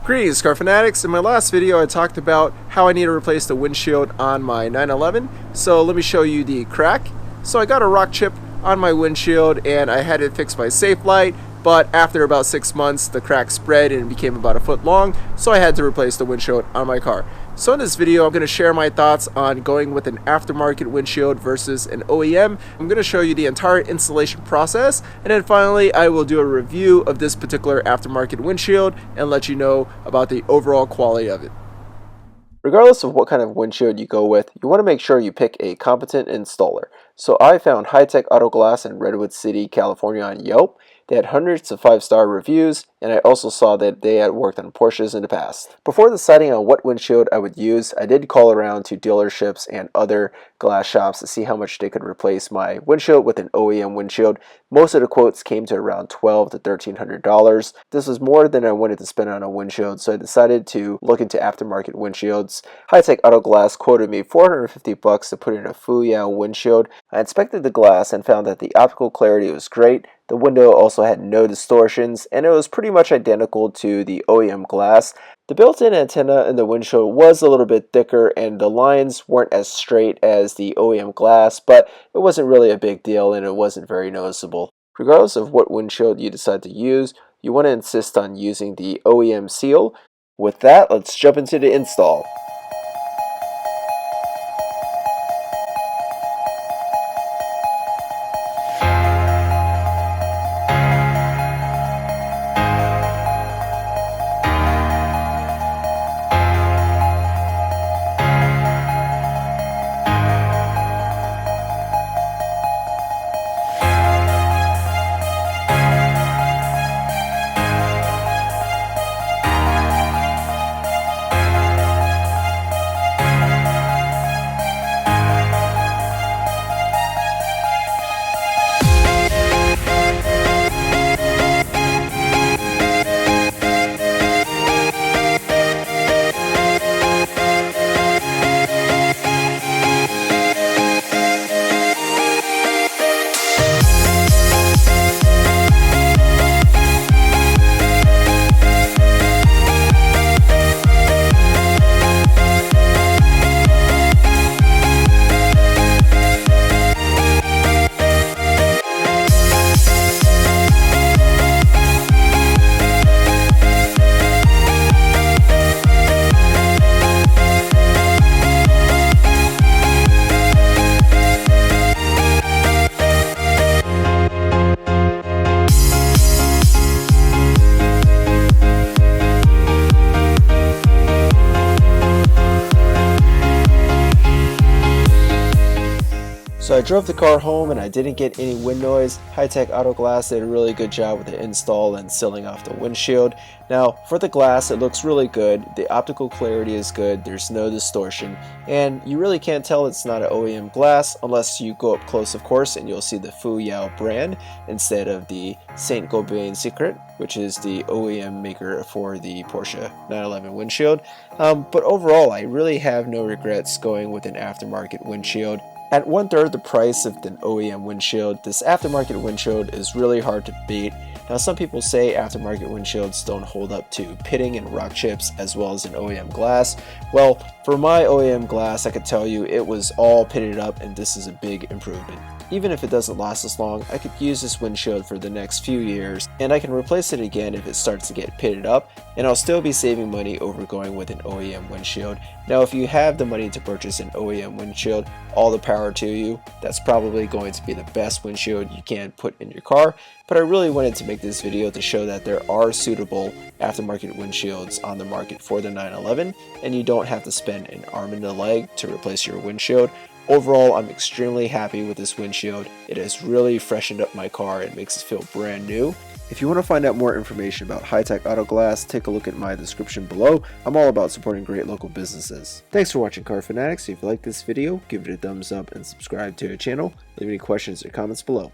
Greetings, car fanatics. In my last video I talked about how I need to replace the windshield on my 911. So let me show you the crack. So I got a rock chip on my windshield and I had it fixed by Safe Light, but after about 6 months the crack spread and it became about a foot long, so I had to replace the windshield on my car. So in this video I'm going to share my thoughts on going with an aftermarket windshield versus an OEM. I'm going to show you the entire installation process, and then finally I will do a review of this particular aftermarket windshield and let you know about the overall quality of it. Regardless of what kind of windshield you go with, you want to make sure you pick a competent installer. So I found High-Tech Auto Glass in Redwood City, California on Yelp. They had hundreds of 5-star reviews, and I also saw that they had worked on Porsches in the past. Before deciding on what windshield I would use, I did call around to dealerships and other glass shops to see how much they could replace my windshield with an OEM windshield. Most of the quotes came to around $1,200 to $1,300. This was more than I wanted to spend on a windshield, so I decided to look into aftermarket windshields. High-Tech Auto Glass quoted me $450 to put in a Fuyao windshield. I inspected the glass and found that the optical clarity was great. The window also had no distortions, and it was pretty much identical to the OEM glass. The built-in antenna in the windshield was a little bit thicker, and the lines weren't as straight as the OEM glass, but it wasn't really a big deal and it wasn't very noticeable. Regardless of what windshield you decide to use, you want to insist on using the OEM seal. With that, let's jump into the install. So I drove the car home and I didn't get any wind noise. High-Tech Auto Glass did a really good job with the install and sealing off the windshield. Now for the glass, it looks really good. The optical clarity is good, there's no distortion, and you really can't tell it's not an OEM glass unless you go up close, of course, and you'll see the Fuyao brand instead of the Saint Gobain Secret, which is the OEM maker for the Porsche 911 windshield. But overall, I really have no regrets going with an aftermarket windshield. At 1/3 the price of an OEM windshield, this aftermarket windshield is really hard to beat. Now some people say aftermarket windshields don't hold up to pitting and rock chips as well as an OEM glass. Well, for my OEM glass I could tell you it was all pitted up, and this is a big improvement. Even if it doesn't last as long, I could use this windshield for the next few years, and I can replace it again if it starts to get pitted up, and I'll still be saving money over going with an OEM windshield. Now if you have the money to purchase an OEM windshield, all the power to you. That's probably going to be the best windshield you can put in your car, but I really wanted to make this video to show that there are suitable aftermarket windshields on the market for the 911, and you don't have to spend an arm and a leg to replace your windshield. Overall, I'm extremely happy with this windshield. It has really freshened up my car. It makes it feel brand new. If you want to find out more information about High-Tech Auto Glass, take a look at my description below. I'm all about supporting great local businesses. Thanks for watching, Car Fanatics. If you like this video, give it a thumbs up and subscribe to our channel. Leave any questions or comments below.